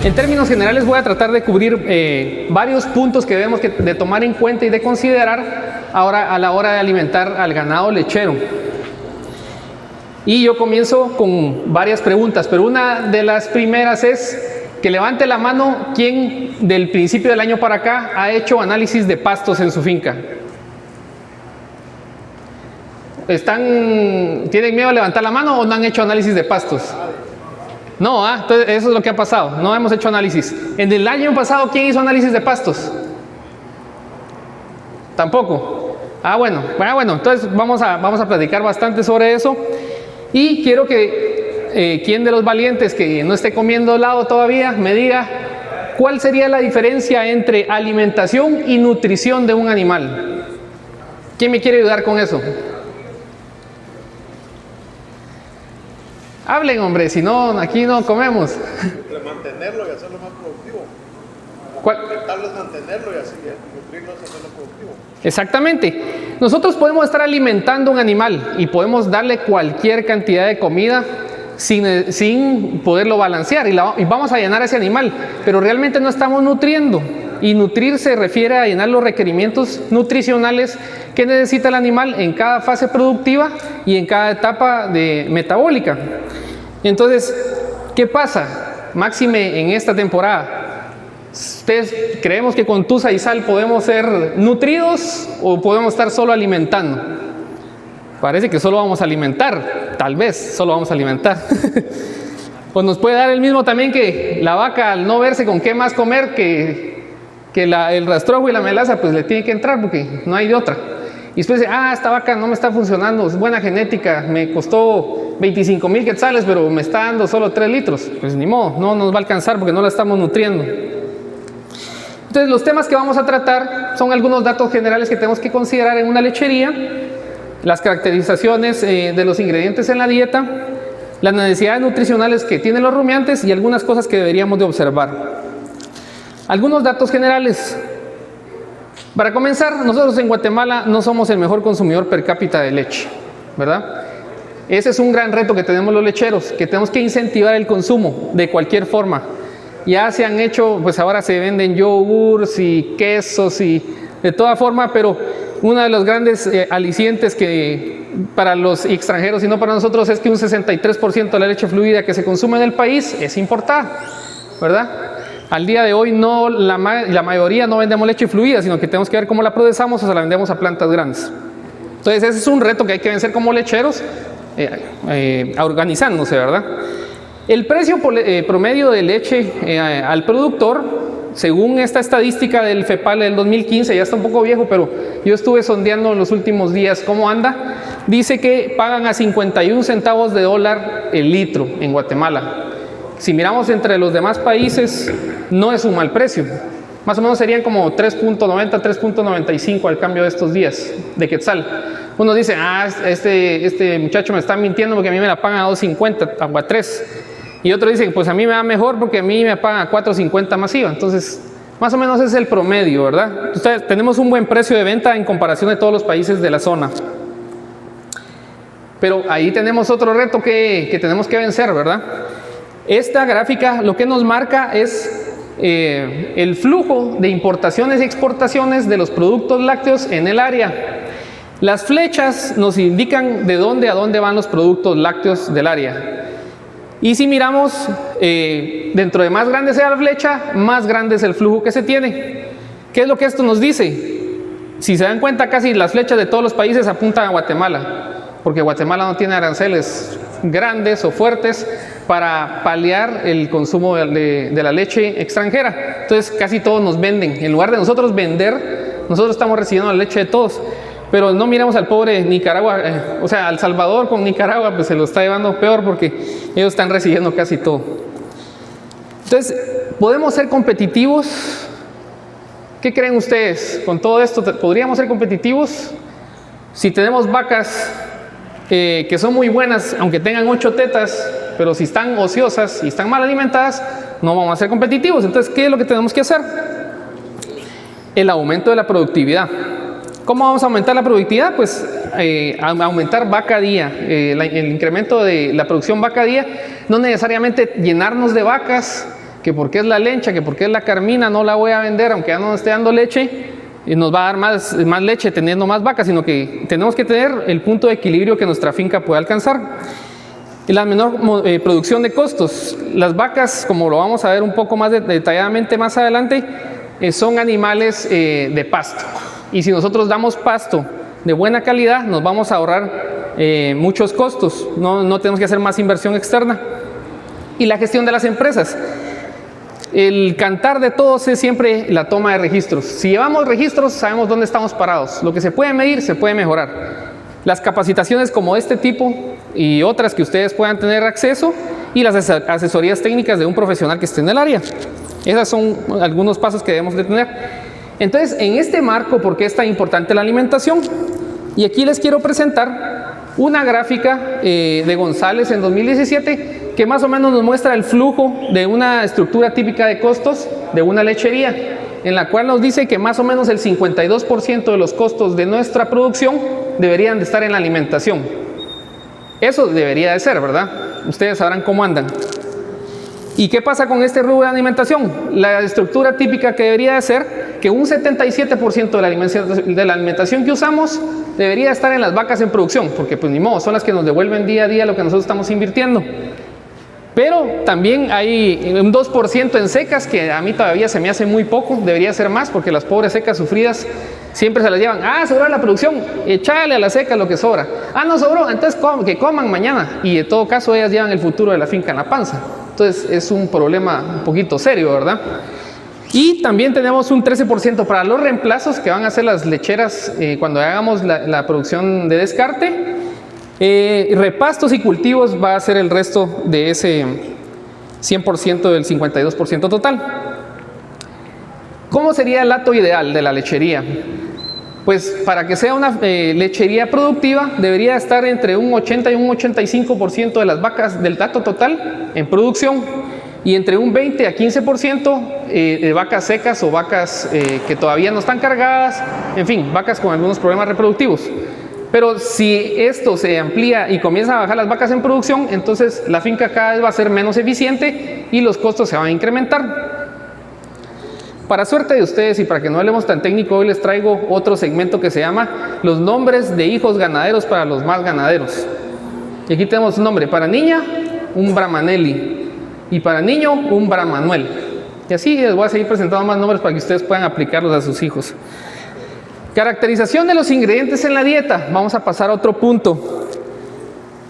En términos generales voy a tratar de cubrir varios puntos que debemos de tomar en cuenta y de considerar ahora a la hora de alimentar al ganado lechero. Y yo comienzo con varias preguntas, pero una de las primeras es que levante la mano quien del principio del año para acá ha hecho análisis de pastos en su finca. ¿Tienen miedo a levantar la mano o no han hecho análisis de pastos? No, entonces eso es lo que ha pasado, no hemos hecho análisis. En el año pasado, ¿quién hizo análisis de pastos? Tampoco. Bueno, entonces vamos a platicar bastante sobre eso. Y quiero que quien de los valientes que no esté comiendo helado todavía me diga cuál sería la diferencia entre alimentación y nutrición de un animal. ¿Quién me quiere ayudar con eso? Hablen, hombre, si no, aquí no comemos. Mantenerlo y hacerlo más productivo. Tal vez mantenerlo y así nutrirlo y hacerlo productivo. Exactamente. Nosotros podemos estar alimentando un animal y podemos darle cualquier cantidad de comida sin poderlo balancear y vamos a llenar a ese animal, pero realmente no estamos nutriendo. Y nutrir se refiere a llenar los requerimientos nutricionales que necesita el animal en cada fase productiva y en cada etapa metabólica. Entonces, ¿qué pasa? Máxime en esta temporada. ¿Ustedes creemos que con tusa y sal podemos ser nutridos o podemos estar solo alimentando? Parece que solo vamos a alimentar, tal vez solo vamos a alimentar. Pues nos puede dar el mismo también que la vaca al no verse con qué más comer que el rastrojo y la melaza, pues le tiene que entrar porque no hay de otra. Y después dice, esta vaca no me está funcionando, es buena genética, me costó 25,000 quetzales, pero me está dando solo 3 litros. Pues ni modo, no nos va a alcanzar porque no la estamos nutriendo. Entonces los temas que vamos a tratar son algunos datos generales que tenemos que considerar en una lechería, las caracterizaciones de los ingredientes en la dieta, las necesidades nutricionales que tienen los rumiantes y algunas cosas que deberíamos de observar. Algunos datos generales. Para comenzar, nosotros en Guatemala no somos el mejor consumidor per cápita de leche, ¿verdad? Ese es un gran reto que tenemos los lecheros, que tenemos que incentivar el consumo de cualquier forma. Ya se han hecho, pues ahora se venden yogurts y quesos y de toda forma, pero uno de los grandes alicientes que para los extranjeros y no para nosotros es que un 63% de la leche fluida que se consume en el país es importada, ¿verdad? Al día de hoy la mayoría no vendemos leche fluida, sino que tenemos que ver cómo la procesamos o se la vendemos a plantas grandes. Entonces ese es un reto que hay que vencer como lecheros, organizándose, ¿verdad? El precio promedio de leche al productor, según esta estadística del FEPAL del 2015, ya está un poco viejo, pero yo estuve sondeando en los últimos días cómo anda, dice que pagan a 51 centavos de dólar el litro en Guatemala. Si miramos entre los demás países, no es un mal precio. Más o menos serían como 3.90, 3.95 al cambio de estos días de quetzal. Uno dice, este muchacho me está mintiendo porque a mí me la pagan a 2.50 o a 3. Y otro dice, pues a mí me da mejor porque a mí me pagan a 4.50 masiva. Entonces, más o menos es el promedio, ¿verdad? Entonces, tenemos un buen precio de venta en comparación de todos los países de la zona. Pero ahí tenemos otro reto que tenemos que vencer, ¿verdad? Esta gráfica lo que nos marca es el flujo de importaciones y exportaciones de los productos lácteos en el área. Las flechas nos indican de dónde a dónde van los productos lácteos del área. Y si miramos, dentro de más grande sea la flecha, más grande es el flujo que se tiene. ¿Qué es lo que esto nos dice? Si se dan cuenta, casi las flechas de todos los países apuntan a Guatemala, porque Guatemala no tiene aranceles grandes o fuertes para paliar el consumo de la leche extranjera. Entonces casi todos nos venden. En lugar de nosotros vender, nosotros estamos recibiendo la leche de todos. Pero no miramos al pobre Nicaragua, al Salvador con Nicaragua, pues se lo está llevando peor porque ellos están recibiendo casi todo. Entonces, ¿podemos ser competitivos? ¿Qué creen ustedes? Con todo esto, ¿podríamos ser competitivos? Si tenemos vacas que son muy buenas, aunque tengan 8 tetas, pero si están ociosas y están mal alimentadas, no vamos a ser competitivos. Entonces, ¿qué es lo que tenemos que hacer? El aumento de la productividad. ¿Cómo vamos a aumentar la productividad? Pues aumentar vaca día, el incremento de la producción vaca día, no necesariamente llenarnos de vacas, que porque es la lencha, que porque es la carmina, no la voy a vender aunque ya no esté dando leche, y nos va a dar más leche teniendo más vacas, sino que tenemos que tener el punto de equilibrio que nuestra finca puede alcanzar. Y la menor producción de costos. Las vacas, como lo vamos a ver un poco más detalladamente más adelante, son animales de pasto. Y si nosotros damos pasto de buena calidad, nos vamos a ahorrar muchos costos. No tenemos que hacer más inversión externa. Y la gestión de las empresas. El cantar de todos es siempre la toma de registros. Si llevamos registros, sabemos dónde estamos parados. Lo que se puede medir, se puede mejorar. Las capacitaciones como este tipo y otras que ustedes puedan tener acceso, y las asesorías técnicas de un profesional que esté en el área. Esos son algunos pasos que debemos de tener. Entonces, en este marco, ¿por qué es tan importante la alimentación? Y aquí les quiero presentar una gráfica de González en 2017 que más o menos nos muestra el flujo de una estructura típica de costos de una lechería, en la cual nos dice que más o menos el 52% de los costos de nuestra producción deberían de estar en la alimentación. Eso debería de ser, ¿verdad? Ustedes sabrán cómo andan. ¿Y qué pasa con este rubro de alimentación? La estructura típica que debería de ser que un 77% de la alimentación que usamos debería estar en las vacas en producción, porque pues ni modo, son las que nos devuelven día a día lo que nosotros estamos invirtiendo. Pero también hay un 2% en secas, que a mí todavía se me hace muy poco, debería ser más, porque las pobres secas sufridas siempre se las llevan. Sobró la producción, échale a la seca lo que sobra. No sobró, entonces que coman mañana. Y en todo caso ellas llevan el futuro de la finca en la panza. Entonces es un problema un poquito serio, ¿verdad? Y también tenemos un 13% para los reemplazos que van a ser las lecheras cuando hagamos la producción de descarte. Repastos y cultivos va a ser el resto de ese 100% del 52% total. ¿Cómo sería el hato ideal de la lechería? Pues para que sea una lechería productiva debería estar entre un 80 y un 85% de las vacas del hato total en producción, y entre un 20 a 15% de vacas secas o vacas que todavía no están cargadas, en fin, vacas con algunos problemas reproductivos. Pero si esto se amplía y comienza a bajar las vacas en producción, entonces la finca cada vez va a ser menos eficiente y los costos se van a incrementar. Para suerte de ustedes y para que no hablemos tan técnico, hoy les traigo otro segmento que se llama los nombres de hijos ganaderos para los más ganaderos. Y aquí tenemos un nombre: para niña, un Bramanelli, y para niño, un Bramanuel. Y así les voy a seguir presentando más nombres para que ustedes puedan aplicarlos a sus hijos. Caracterización de los ingredientes en la dieta. Vamos a pasar a otro punto.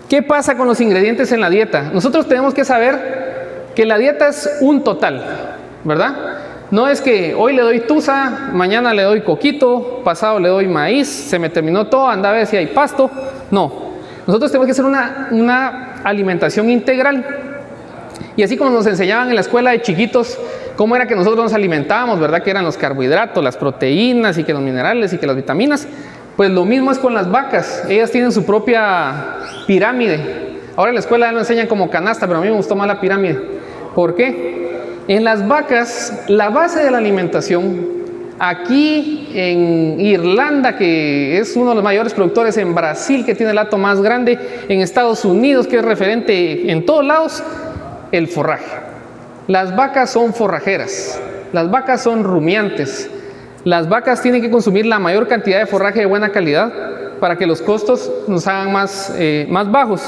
¿Qué pasa con los ingredientes en la dieta? Nosotros tenemos que saber que la dieta es un total, ¿verdad? No es que hoy le doy tusa, mañana le doy coquito, pasado le doy maíz, se me terminó todo, anda a ver si hay pasto. No, nosotros tenemos que hacer una alimentación integral. Y así como nos enseñaban en la escuela de chiquitos cómo era que nosotros nos alimentábamos, ¿verdad? Que eran los carbohidratos, las proteínas y que los minerales y que las vitaminas. Pues lo mismo es con las vacas. Ellas tienen su propia pirámide. Ahora en la escuela ya nos enseñan como canasta, pero a mí me gustó más la pirámide. ¿Por qué? En las vacas, la base de la alimentación, aquí en Irlanda, que es uno de los mayores productores, en Brasil, que tiene el hato más grande, en Estados Unidos, que es referente en todos lados, el forraje. Las vacas son forrajeras, las vacas son rumiantes, las vacas tienen que consumir la mayor cantidad de forraje de buena calidad para que los costos nos hagan más bajos.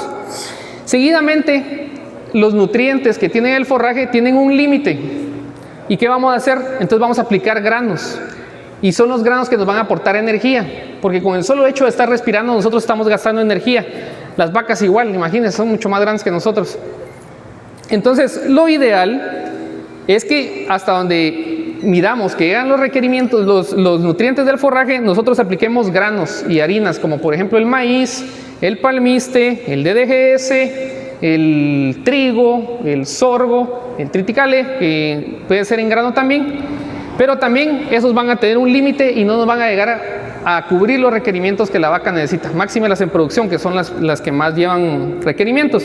Seguidamente, los nutrientes que tiene el forraje tienen un límite. ¿Y qué vamos a hacer? Entonces vamos a aplicar granos. Y son los granos que nos van a aportar energía, porque con el solo hecho de estar respirando nosotros estamos gastando energía. Las vacas igual, imagínense, son mucho más grandes que nosotros. Entonces, lo ideal es que hasta donde miramos que llegan los requerimientos, los nutrientes del forraje, nosotros apliquemos granos y harinas, como por ejemplo el maíz, el palmiste, el DDGS, el trigo, el sorgo, el triticale, que puede ser en grano también, pero también esos van a tener un límite y no nos van a llegar a cubrir los requerimientos que la vaca necesita, máxime las en producción, que son las que más llevan requerimientos.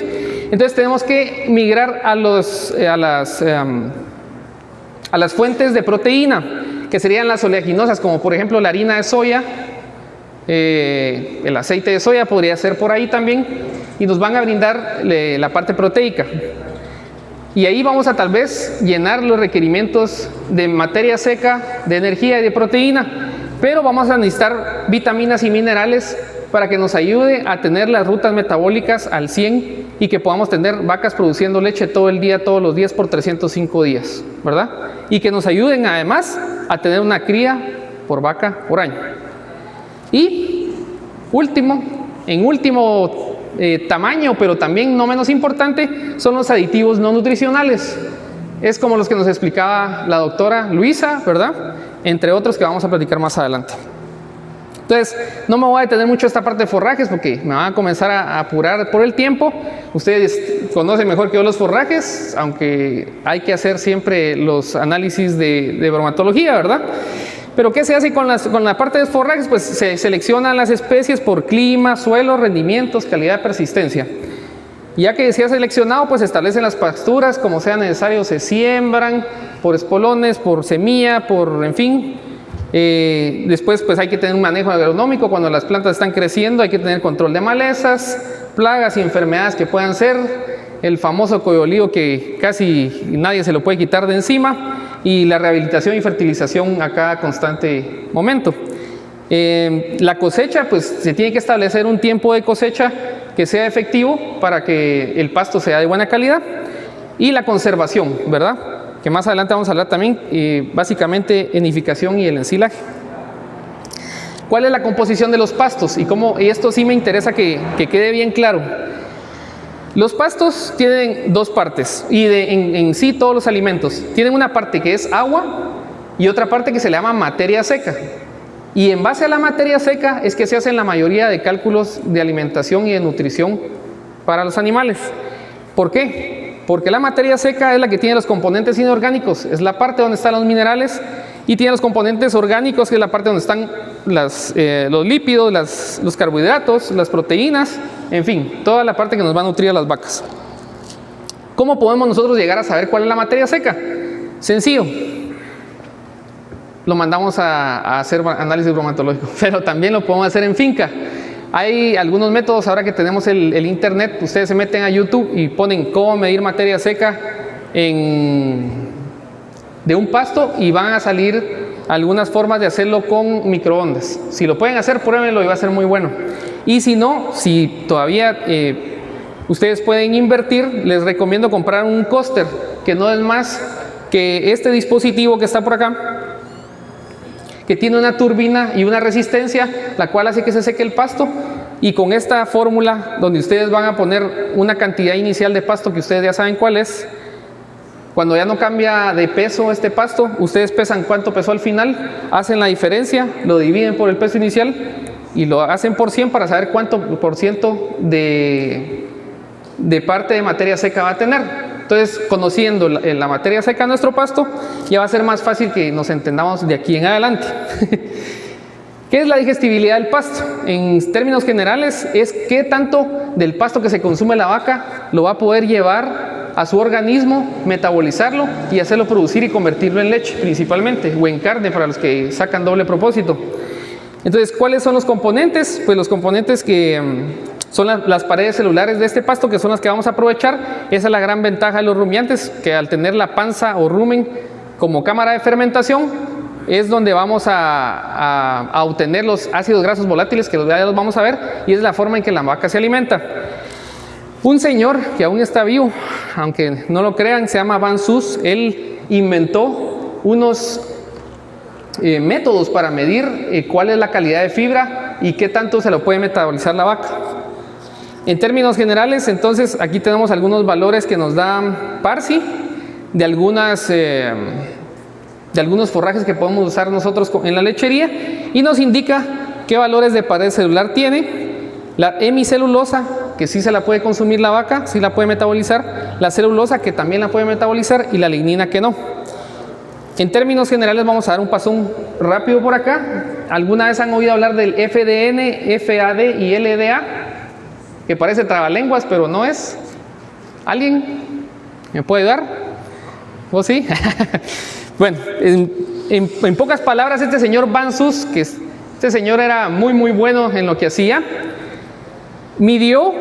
Entonces tenemos que migrar a las fuentes de proteína, que serían las oleaginosas, como por ejemplo la harina de soya, el aceite de soya podría ser por ahí también, y nos van a brindar la parte proteica. Y ahí vamos a tal vez llenar los requerimientos de materia seca, de energía y de proteína, pero vamos a necesitar vitaminas y minerales para que nos ayude a tener las rutas metabólicas al 100 y que podamos tener vacas produciendo leche todo el día, todos los días por 305 días, ¿verdad? Y que nos ayuden además a tener una cría por vaca por año. Y último tamaño, pero también no menos importante, son los aditivos no nutricionales. Es como los que nos explicaba la doctora Luisa, ¿verdad? Entre otros que vamos a platicar más adelante. Entonces, no me voy a detener mucho esta parte de forrajes porque me van a comenzar a apurar por el tiempo. Ustedes conocen mejor que yo los forrajes, aunque hay que hacer siempre los análisis de bromatología, ¿verdad? Pero ¿qué se hace con la parte de forrajes? Pues se seleccionan las especies por clima, suelo, rendimientos, calidad, persestencia. Y ya que se ha seleccionado, pues se establecen las pasturas, como sea necesario, se siembran por espolones, por semilla, en fin. Después pues hay que tener un manejo agronómico cuando las plantas están creciendo, hay que tener control de malezas, plagas y enfermedades que puedan ser, el famoso coyolío que casi nadie se lo puede quitar de encima, y la rehabilitación y fertilización a cada constante momento. La cosecha, pues se tiene que establecer un tiempo de cosecha que sea efectivo para que el pasto sea de buena calidad, y la conservación, ¿verdad? Que más adelante vamos a hablar también, básicamente enificación y el ensilaje. ¿Cuál es la composición de los pastos? Y esto sí me interesa que quede bien claro. Los pastos tienen dos partes, y en sí todos los alimentos. Tienen una parte que es agua y otra parte que se le llama materia seca. Y en base a la materia seca es que se hacen la mayoría de cálculos de alimentación y de nutrición para los animales. ¿Por qué? Porque la materia seca es la que tiene los componentes inorgánicos, es la parte donde están los minerales, y tiene los componentes orgánicos, que es la parte donde están los lípidos, los carbohidratos, las proteínas, en fin, toda la parte que nos va a nutrir a las vacas. ¿Cómo podemos nosotros llegar a saber cuál es la materia seca? Sencillo. Lo mandamos a hacer análisis bromatológico, pero también lo podemos hacer en finca. Hay algunos métodos, ahora que tenemos el internet, ustedes se meten a YouTube y ponen cómo medir materia seca de un pasto, y van a salir algunas formas de hacerlo con microondas. Si lo pueden hacer, pruébenlo y va a ser muy bueno. Y si no, si todavía ustedes pueden invertir, les recomiendo comprar un coaster, que no es más que este dispositivo que está por acá, que tiene una turbina y una resistencia, la cual hace que se seque el pasto, y con esta fórmula donde ustedes van a poner una cantidad inicial de pasto que ustedes ya saben cuál es, cuando ya no cambia de peso este pasto, ustedes pesan cuánto pesó al final, hacen la diferencia, lo dividen por el peso inicial y lo hacen por 100 para saber cuánto por ciento de parte de materia seca va a tener. Entonces, conociendo la materia seca de nuestro pasto, ya va a ser más fácil que nos entendamos de aquí en adelante. ¿Qué es la digestibilidad del pasto? En términos generales, es qué tanto del pasto que se consume la vaca lo va a poder llevar a su organismo, metabolizarlo y hacerlo producir y convertirlo en leche principalmente, o en carne para los que sacan doble propósito. Entonces, ¿cuáles son los componentes? Pues los componentes que son las paredes celulares de este pasto, que son las que vamos a aprovechar. Esa es la gran ventaja de los rumiantes, que al tener la panza o rumen como cámara de fermentación, es donde vamos a obtener los ácidos grasos volátiles, que ya los vamos a ver, y es la forma en que la vaca se alimenta. Un señor que aún está vivo, aunque no lo crean, se llama Van Sus. Él inventó unos métodos para medir cuál es la calidad de fibra y qué tanto se lo puede metabolizar la vaca. En términos generales, entonces, aquí tenemos algunos valores que nos da Parsi de algunos forrajes que podemos usar nosotros en la lechería, y nos indica qué valores de pared celular tiene. La hemicelulosa, que sí se la puede consumir la vaca, sí la puede metabolizar, la celulosa, que también la puede metabolizar, y la lignina, que no. En términos generales, vamos a dar un pasón rápido por acá. ¿Alguna vez han oído hablar del FDN, FAD y LDA? Que parece trabalenguas, pero no es. ¿Alguien me puede ayudar? ¿O sí? Bueno, en pocas palabras, este señor Van Sus, que este señor era muy bueno en lo que hacía, midió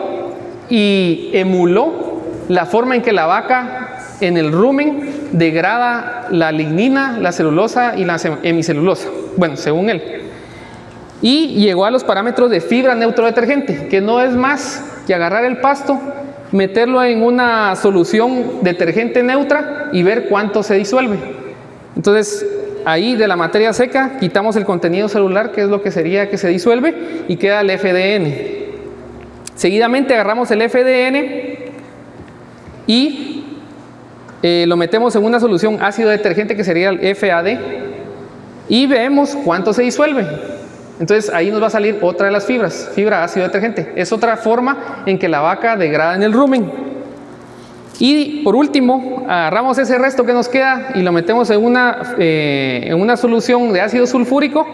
y emuló la forma en que la vaca en el rumen degrada la lignina, la celulosa y la hemicelulosa. Bueno, según él. Y llegó a los parámetros de fibra neutrodetergente, que no es más que agarrar el pasto, meterlo en una solución detergente neutra y ver cuánto se disuelve. Entonces, ahí de la materia seca quitamos el contenido celular, que es lo que sería que se disuelve, y queda el FDN. Seguidamente agarramos el FDN y lo metemos en una solución ácido detergente, que sería el FAD, y vemos cuánto se disuelve. Entonces ahí nos va a salir otra de las fibras, fibra ácido detergente. Es otra forma en que la vaca degrada en el rumen. Y por último, agarramos ese resto que nos queda y lo metemos en una solución de ácido sulfúrico,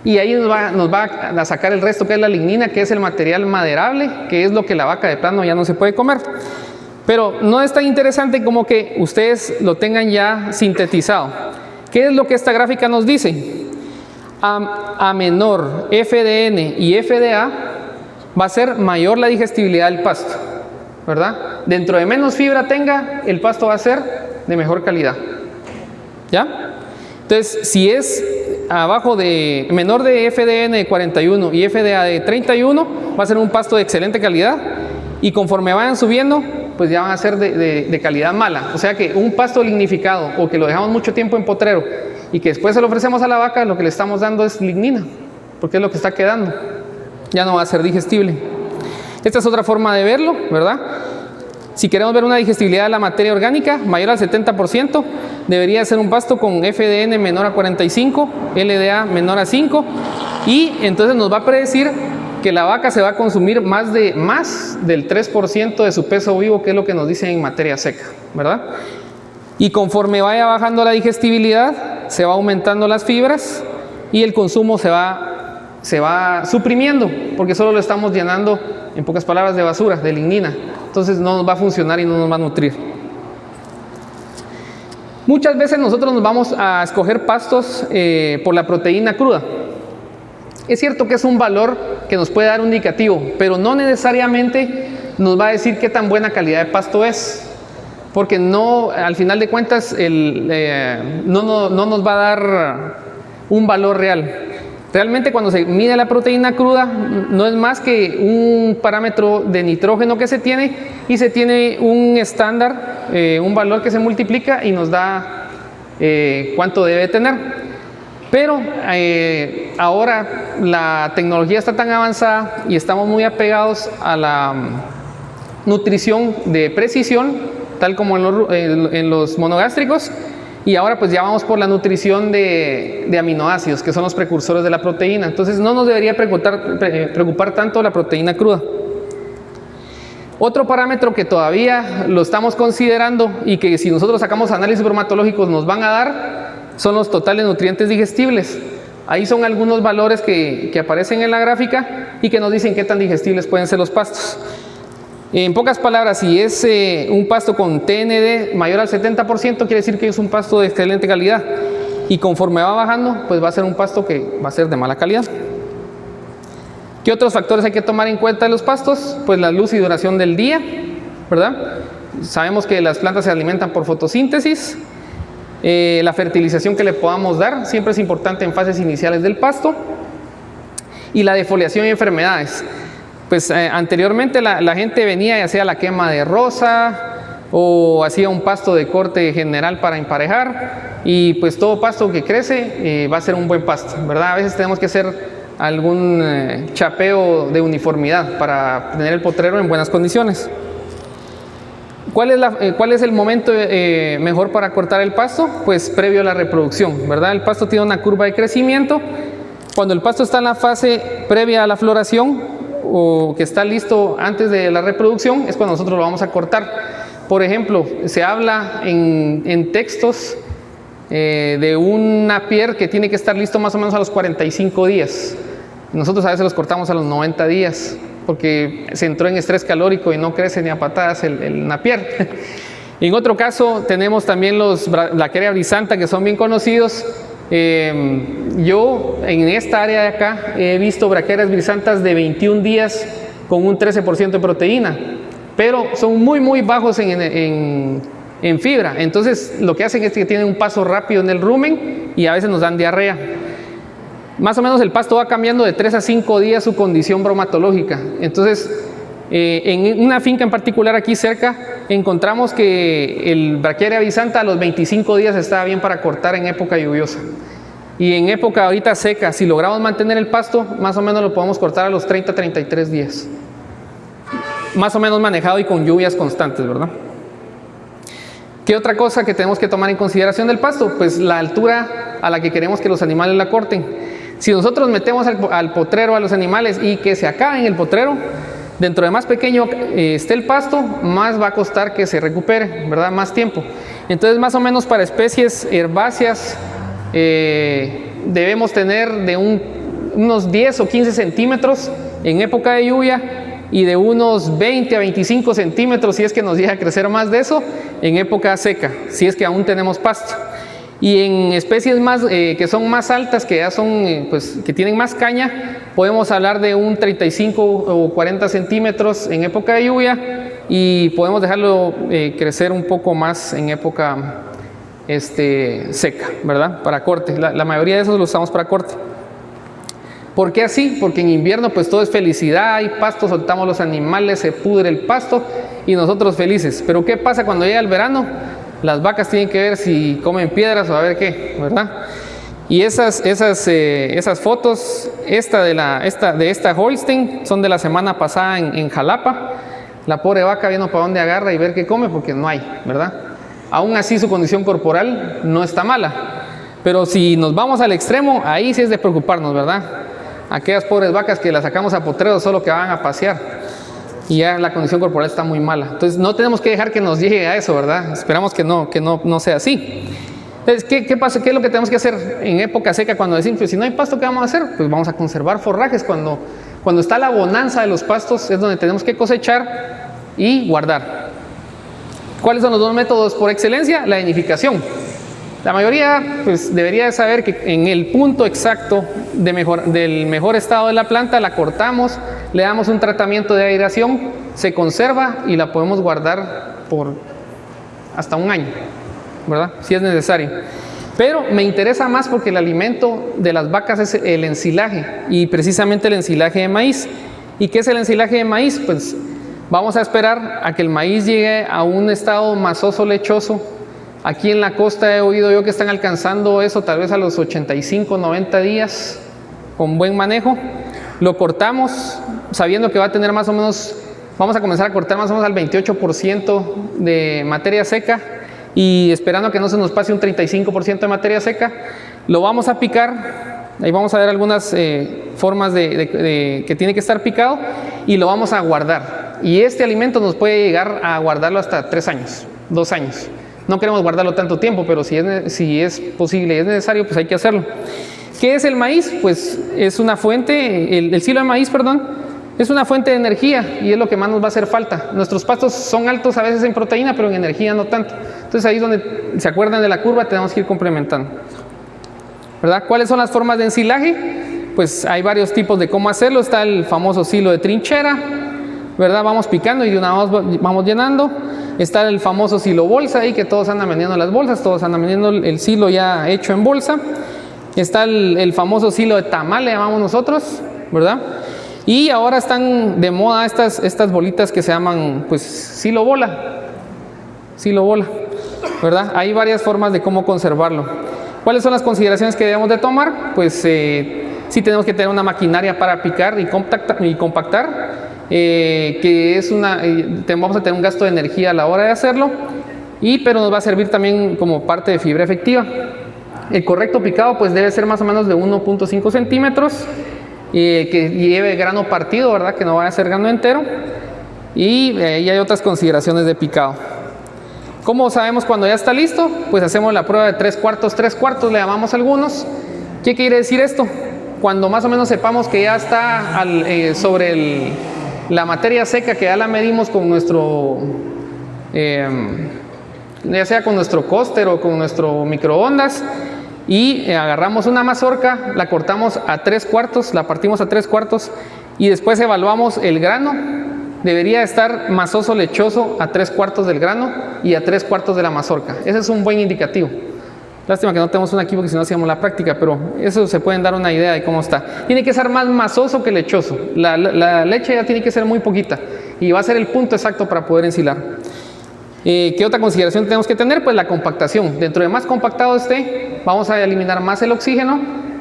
y ahí nos va a sacar el resto, que es la lignina, que es el material maderable, que es lo que la vaca de plano ya no se puede comer. Pero no es tan interesante como que ustedes lo tengan ya sintetizado. ¿Qué es lo que esta gráfica nos dice? A menor FDN y FDA va a ser mayor la digestibilidad del pasto, ¿verdad? Dentro de menos fibra tenga, el pasto va a ser de mejor calidad. ¿Ya? Entonces, si es abajo de menor de FDN de 41 y FDA de 31, va a ser un pasto de excelente calidad, y conforme vayan subiendo, pues ya van a ser de calidad mala. O sea que un pasto lignificado, o que lo dejamos mucho tiempo en potrero y que después se lo ofrecemos a la vaca, lo que le estamos dando es lignina, porque es lo que está quedando. Ya no va a ser digestible. Esta es otra forma de verlo, ¿verdad? Si queremos ver una digestibilidad de la materia orgánica mayor al 70%, debería ser un pasto con FDN menor a 45, LDA menor a 5, y entonces nos va a predecir que la vaca se va a consumir más del 3% de su peso vivo, que es lo que nos dicen en materia seca, ¿verdad? Y conforme vaya bajando la digestibilidad, se va aumentando las fibras y el consumo se va suprimiendo, porque solo lo estamos llenando, en pocas palabras, de basura, de lignina. Entonces no nos va a funcionar y no nos va a nutrir. Muchas veces nosotros nos vamos a escoger pastos por la proteína cruda. Es cierto que es un valor que nos puede dar un indicativo, pero no necesariamente nos va a decir qué tan buena calidad de pasto es, porque no, al final de cuentas no nos va a dar un valor real. Realmente cuando se mide la proteína cruda no es más que un parámetro de nitrógeno que se tiene, y se tiene un estándar, un valor que se multiplica y nos da cuánto debe tener. Pero ahora la tecnología está tan avanzada y estamos muy apegados a la nutrición de precisión, tal como en los monogástricos, y ahora pues ya vamos por la nutrición de aminoácidos, que son los precursores de la proteína. Entonces no nos debería preocupar tanto la proteína cruda. Otro parámetro que todavía lo estamos considerando, y que si nosotros sacamos análisis bromatológicos nos van a dar, son los totales nutrientes digestibles. Ahí son algunos valores que aparecen en la gráfica y que nos dicen qué tan digestibles pueden ser los pastos. En pocas palabras, si es un pasto con TND mayor al 70%, quiere decir que es un pasto de excelente calidad. Y conforme va bajando, pues va a ser un pasto que va a ser de mala calidad. ¿Qué otros factores hay que tomar en cuenta de los pastos? Pues la luz y duración del día, ¿verdad? Sabemos que las plantas se alimentan por fotosíntesis. La fertilización que le podamos dar siempre es importante en fases iniciales del pasto. Y la defoliación y enfermedades. Pues anteriormente la gente venía y hacía la quema de rosa, o hacía un pasto de corte general para emparejar, y pues todo pasto que crece va a ser un buen pasto, ¿verdad? A veces tenemos que hacer algún chapeo de uniformidad para tener el potrero en buenas condiciones. ¿Cuál es el momento mejor para cortar el pasto? Pues previo a la reproducción, ¿verdad? El pasto tiene una curva de crecimiento. Cuando el pasto está en la fase previa a la floración, o que está listo antes de la reproducción, es cuando nosotros lo vamos a cortar. Por ejemplo, se habla en textos de un napier que tiene que estar listo más o menos a los 45 días. Nosotros a veces los cortamos a los 90 días, porque se entró en estrés calórico y no crece ni a patadas el napier. En otro caso tenemos también los Bracharia brisanta, que son bien conocidos. Yo en esta área de acá he visto Bracharias brisantas de 21 días con un 13% de proteína, pero son muy bajos en en fibra. Entonces lo que hacen es que tienen un paso rápido en el rumen y a veces nos dan diarrea. Más o menos el pasto va cambiando de 3 a 5 días su condición bromatológica. Entonces en una finca en particular aquí cerca encontramos que el Brachiaria bisanta a los 25 días estaba bien para cortar en época lluviosa. Y en época ahorita seca, si logramos mantener el pasto, más o menos lo podemos cortar a los 30 a 33 días. Más o menos manejado y con lluvias constantes, ¿verdad? ¿Qué otra cosa que tenemos que tomar en consideración del pasto? Pues la altura a la que queremos que los animales la corten. Si nosotros metemos al potrero a los animales y que se acaben el potrero, dentro de más pequeño esté el pasto, más va a costar que se recupere, ¿verdad? Más tiempo. Entonces, más o menos para especies herbáceas, debemos tener de unos 10 o 15 centímetros en época de lluvia y de unos 20 a 25 centímetros, si es que nos llega a crecer más de eso, en época seca, si es que aún tenemos pasto. Y en especies más, que son más altas, que ya son, pues, que tienen más caña, podemos hablar de un 35 o 40 centímetros en época de lluvia y podemos dejarlo crecer un poco más en época seca, ¿verdad? Para corte. La mayoría de esos los usamos para corte. ¿Por qué así? Porque en invierno pues todo es felicidad, hay pasto, soltamos los animales, se pudre el pasto y nosotros felices. Pero ¿qué pasa cuando llega el verano? Las vacas tienen que ver si comen piedras o a ver qué, ¿verdad? Y esas fotos, de esta Holstein, son de la semana pasada en Jalapa. La pobre vaca viendo para dónde agarra y ver qué come porque no hay, ¿verdad? Aún así su condición corporal no está mala. Pero si nos vamos al extremo, ahí sí es de preocuparnos, ¿verdad? Aquellas pobres vacas que las sacamos a potreros solo que van a pasear y ya la condición corporal está muy mala. Entonces no tenemos que dejar que nos llegue a eso, ¿verdad? Esperamos que no sea así. Entonces, ¿qué pasa? ¿Qué es lo que tenemos que hacer en época seca cuando decimos, pues, si no hay pasto, ¿qué vamos a hacer? Pues vamos a conservar forrajes. Cuando está la bonanza de los pastos es donde tenemos que cosechar y guardar. ¿Cuáles son los dos métodos por excelencia? La vinificación. La mayoría pues debería de saber que en el punto exacto del mejor estado de la planta la cortamos, le damos un tratamiento de aireación, se conserva y la podemos guardar por hasta un año, ¿verdad? Si es necesario. Pero me interesa más porque el alimento de las vacas es el ensilaje y precisamente el ensilaje de maíz. ¿Y qué es el ensilaje de maíz? Pues vamos a esperar a que el maíz llegue a un estado masoso, lechoso. Aquí en la costa he oído yo que están alcanzando eso tal vez a los 85, 90 días con buen manejo. Lo cortamos sabiendo que va a tener más o menos, vamos a comenzar a cortar más o menos al 28% de materia seca y esperando que no se nos pase un 35% de materia seca. Lo vamos a picar, ahí vamos a ver algunas formas que tiene que estar picado y lo vamos a guardar. Y este alimento nos puede llegar a guardarlo hasta 3 años, 2 años. No queremos guardarlo tanto tiempo, pero si es posible y es necesario, pues hay que hacerlo. ¿Qué es el maíz? Pues es una fuente, el silo de maíz, es una fuente de energía y es lo que más nos va a hacer falta. Nuestros pastos son altos a veces en proteína, pero en energía no tanto. Entonces ahí es donde, ¿se acuerdan de la curva? Tenemos que ir complementando, ¿verdad? ¿Cuáles son las formas de ensilaje? Pues hay varios tipos de cómo hacerlo. Está el famoso silo de trinchera, ¿verdad? Vamos picando y de una vez vamos llenando. Está el famoso silo bolsa ahí que todos andan vendiendo las bolsas, todos andan vendiendo el silo ya hecho en bolsa. Está el famoso silo de tamal, le llamamos nosotros, ¿verdad? Y ahora están de moda estas bolitas que se llaman pues silo bola, ¿verdad? Hay varias formas de cómo conservarlo. ¿Cuáles son las consideraciones que debemos de tomar? Pues sí tenemos que tener una maquinaria para picar y compactar. Vamos a tener un gasto de energía a la hora de hacerlo, pero nos va a servir también como parte de fibra efectiva. El correcto picado pues debe ser más o menos de 1.5 centímetros, que lleve grano partido, ¿verdad? Que no vaya a ser grano entero. Y hay otras consideraciones de picado. ¿Cómo sabemos cuando ya está listo? Pues hacemos la prueba de 3/4, le llamamos algunos. ¿Qué quiere decir esto? Cuando más o menos sepamos que ya está sobre la materia seca, que ya la medimos con nuestro, ya sea con nuestro cóster o con nuestro microondas, y agarramos una mazorca, la cortamos a 3/4, la partimos a 3/4 y después evaluamos el grano debería estar masoso lechoso a 3/4 del grano y a 3/4 de la mazorca. Ese es un buen indicativo. Lástima que no tenemos un aquí porque si no hacíamos la práctica, pero eso se pueden dar una idea de cómo está. Tiene que ser más masoso que lechoso. La leche ya tiene que ser muy poquita y va a ser el punto exacto para poder ensilar. ¿Qué otra consideración tenemos que tener? Pues la compactación. Dentro de más compactado esté, vamos a eliminar más el oxígeno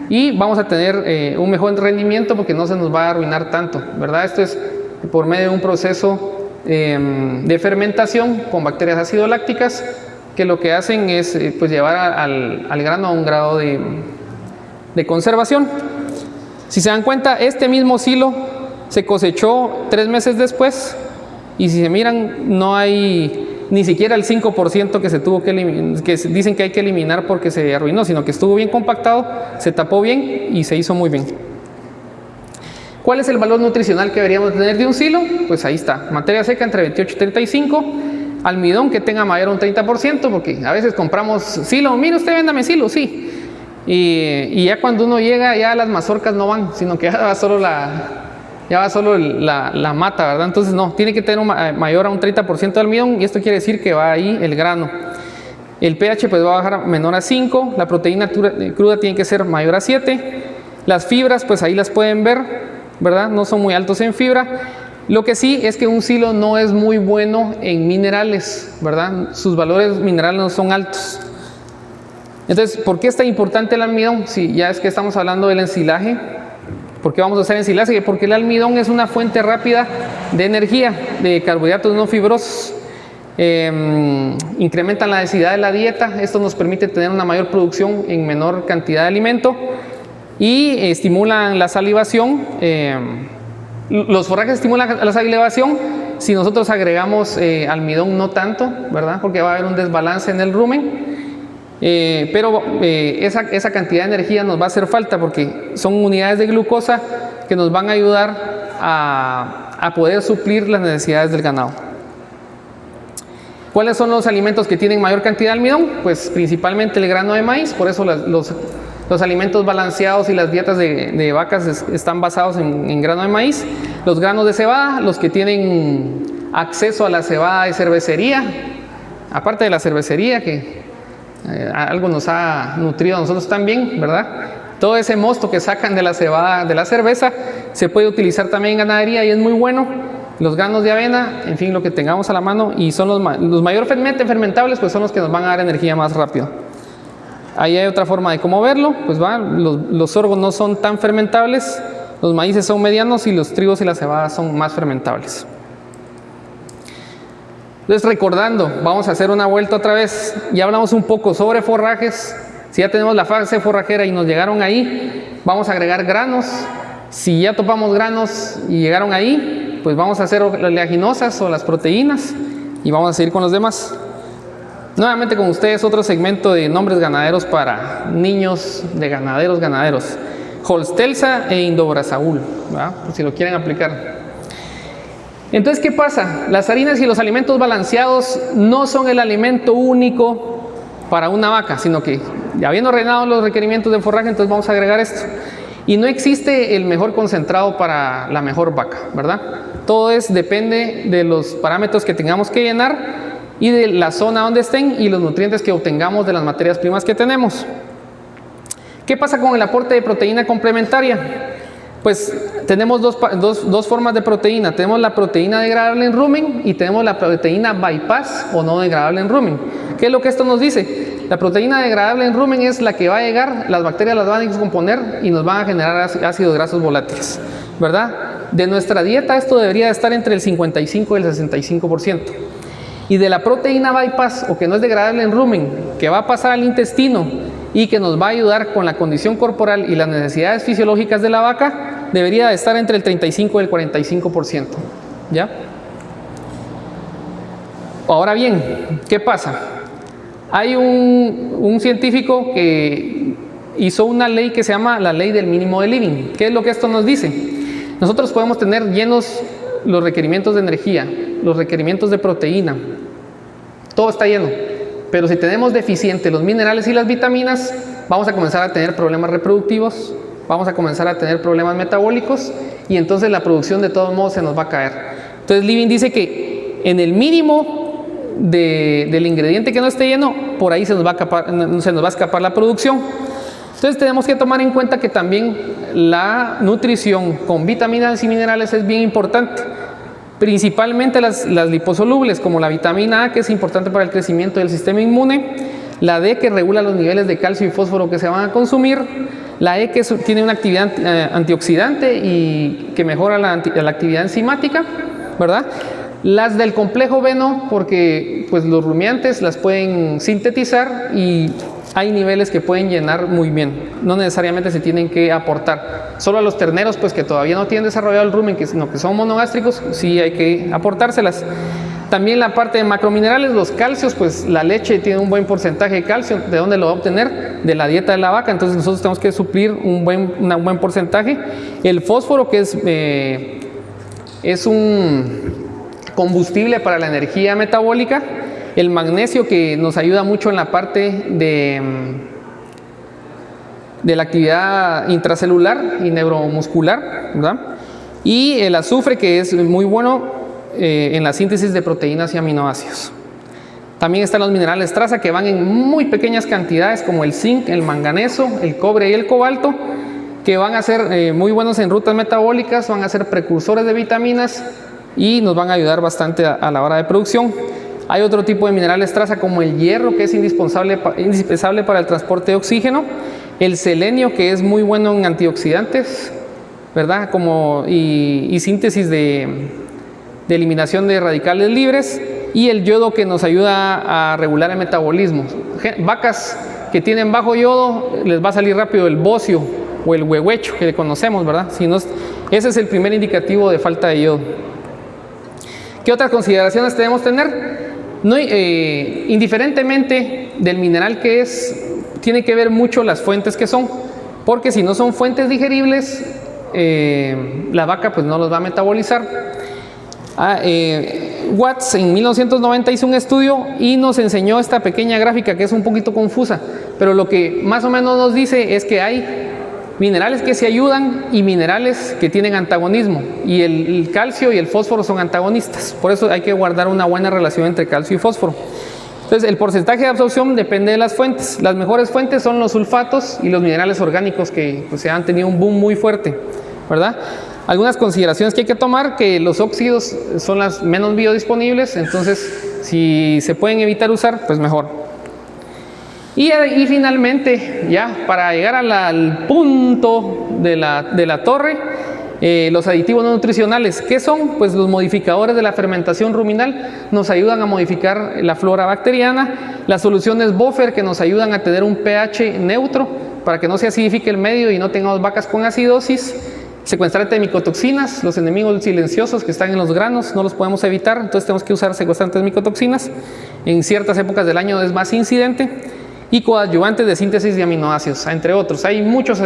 y vamos a tener un mejor rendimiento porque no se nos va a arruinar tanto, ¿verdad? Esto es por medio de un proceso de fermentación con bacterias ácido-lácticas que lo que hacen es pues llevar al grano a un grado de conservación. Si se dan cuenta, este mismo silo se cosechó 3 meses después y si se miran no hay ni siquiera el 5% que se tuvo que eliminar, que dicen que hay que eliminar porque se arruinó, sino que estuvo bien compactado, se tapó bien y se hizo muy bien. ¿Cuál es el valor nutricional que deberíamos tener de un silo? Pues ahí está, materia seca entre 28 y 35, almidón que tenga mayor a un 30%, porque a veces compramos silo, mire usted, véndame silo, sí. Y ya cuando uno llega, ya las mazorcas no van, sino que ya va solo la mata, ¿verdad? Entonces no, tiene que tener mayor a un 30% de almidón y esto quiere decir que va ahí el grano. El pH pues va a bajar menor a 5, la proteína cruda tiene que ser mayor a 7, las fibras pues ahí las pueden ver, ¿verdad? No son muy altos en fibra. Lo que sí es que un silo no es muy bueno en minerales, ¿verdad? Sus valores minerales no son altos. Entonces, ¿por qué es tan importante el almidón? Si ya es que estamos hablando del ensilaje. ¿Por qué vamos a hacer ensilaje? Porque el almidón es una fuente rápida de energía, de carbohidratos no fibrosos. Incrementan la densidad de la dieta. Esto nos permite tener una mayor producción en menor cantidad de alimento y estimulan la salivación. Los forrajes estimulan la salivación. Si nosotros agregamos almidón, no tanto, ¿verdad? Porque va a haber un desbalance en el rumen. Pero esa cantidad de energía nos va a hacer falta porque son unidades de glucosa que nos van a ayudar a poder suplir las necesidades del ganado. ¿Cuáles son los alimentos que tienen mayor cantidad de almidón? Pues principalmente el grano de maíz, por eso los alimentos balanceados y las dietas de vacas están basados en grano de maíz. Los granos de cebada, los que tienen acceso a la cebada de cervecería, aparte de la cervecería que algo nos ha nutrido a nosotros también, ¿verdad? Todo ese mosto que sacan de la cebada, de la cerveza, se puede utilizar también en ganadería y es muy bueno. Los granos de avena, en fin, lo que tengamos a la mano, y son los mayormente fermentables, pues son los que nos van a dar energía más rápido. Ahí hay otra forma de cómo verlo, pues los sorgos no son tan fermentables, los maíces son medianos y los trigos y la cebada son más fermentables. Entonces, recordando, vamos a hacer una vuelta otra vez. Ya hablamos un poco sobre forrajes. Si ya tenemos la fase forrajera y nos llegaron ahí, vamos a agregar granos. Si ya topamos granos y llegaron ahí, pues vamos a hacer las oleaginosas o las proteínas y vamos a seguir con los demás. Nuevamente con ustedes otro segmento de nombres ganaderos para niños de ganaderos. Holstelsa e Indobrasaúl, ¿verdad? Por si lo quieren aplicar. Entonces, ¿qué pasa? Las harinas y los alimentos balanceados no son el alimento único para una vaca, sino que ya habiendo rellenado los requerimientos de forraje, entonces vamos a agregar esto. Y no existe el mejor concentrado para la mejor vaca, ¿verdad? Todo depende de los parámetros que tengamos que llenar y de la zona donde estén y los nutrientes que obtengamos de las materias primas que tenemos. ¿Qué pasa con el aporte de proteína complementaria? Pues tenemos dos formas de proteína. Tenemos la proteína degradable en rumen y tenemos la proteína bypass o no degradable en rumen. ¿Qué es lo que esto nos dice? La proteína degradable en rumen es la que va a llegar, las bacterias las van a descomponer y nos van a generar ácidos grasos volátiles, ¿verdad? De nuestra dieta esto debería estar entre el 55 y el 65%. Y de la proteína bypass o que no es degradable en rumen, que va a pasar al intestino y que nos va a ayudar con la condición corporal y las necesidades fisiológicas de la vaca, debería estar entre el 35 y el 45%, ¿ya? Ahora bien, ¿qué pasa? Hay un científico que hizo una ley que se llama la ley del mínimo de Living. ¿Qué es lo que esto nos dice? Nosotros podemos tener llenos los requerimientos de energía, los requerimientos de proteína, todo está lleno. Pero si tenemos deficientes los minerales y las vitaminas, vamos a comenzar a tener problemas reproductivos, vamos a comenzar a tener problemas metabólicos y entonces la producción de todos modos se nos va a caer. Entonces Living dice que en el mínimo del ingrediente que no esté lleno, por ahí se nos va a escapar la producción. Entonces tenemos que tomar en cuenta que también la nutrición con vitaminas y minerales es bien importante. Principalmente las liposolubles, como la vitamina A, que es importante para el crecimiento del sistema inmune, la D, que regula los niveles de calcio y fósforo que se van a consumir, la E, que tiene una actividad antioxidante y que mejora la actividad enzimática, ¿verdad? Las del complejo B no, porque pues, los rumiantes las pueden sintetizar y hay niveles que pueden llenar muy bien, no necesariamente se tienen que aportar. Solo a los terneros pues que todavía no tienen desarrollado el rumen, sino que son monogástricos, sí hay que aportárselas. También la parte de macrominerales, los calcios, pues la leche tiene un buen porcentaje de calcio. ¿De dónde lo va a obtener? De la dieta de la vaca, entonces nosotros tenemos que suplir un buen porcentaje. El fósforo, que es un combustible para la energía metabólica. El magnesio, que nos ayuda mucho en la parte de la actividad intracelular y neuromuscular, ¿verdad? Y el azufre, que es muy bueno en la síntesis de proteínas y aminoácidos. También están los minerales traza, que van en muy pequeñas cantidades, como el zinc, el manganeso, el cobre y el cobalto, que van a ser muy buenos en rutas metabólicas, van a ser precursores de vitaminas y nos van a ayudar bastante a la hora de producción. Hay otro tipo de minerales traza, como el hierro, que es indispensable para el transporte de oxígeno, el selenio, que es muy bueno en antioxidantes, ¿verdad? Y síntesis de eliminación de radicales libres, y el yodo, que nos ayuda a regular el metabolismo. Vacas que tienen bajo yodo, les va a salir rápido el bocio o el huehuecho, que le conocemos, ¿verdad? Ese es el primer indicativo de falta de yodo. ¿Qué otras consideraciones debemos tener? Indiferentemente del mineral que es, tiene que ver mucho las fuentes que son, porque si no son fuentes digeribles, la vaca pues no los va a metabolizar. Watts en 1990 hizo un estudio y nos enseñó esta pequeña gráfica que es un poquito confusa, pero lo que más o menos nos dice es que hay minerales que se ayudan y minerales que tienen antagonismo, y el calcio y el fósforo son antagonistas. Por eso hay que guardar una buena relación entre calcio y fósforo. Entonces el porcentaje de absorción depende de las fuentes. Las mejores fuentes son los sulfatos y los minerales orgánicos, que pues, se han tenido un boom muy fuerte, ¿verdad? Algunas consideraciones que hay que tomar: que los óxidos son las menos biodisponibles, entonces si se pueden evitar usar, pues mejor. Y finalmente, ya para llegar al punto de la torre, los aditivos no nutricionales. ¿Qué son? Pues los modificadores de la fermentación ruminal nos ayudan a modificar la flora bacteriana. Las soluciones buffer, que nos ayudan a tener un pH neutro para que no se acidifique el medio y no tengamos vacas con acidosis. Secuestrante de micotoxinas, los enemigos silenciosos que están en los granos, no los podemos evitar, entonces tenemos que usar secuestrantes de micotoxinas. En ciertas épocas del año es más incidente. Y coadyuvantes de síntesis de aminoácidos, entre otros. Hay muchos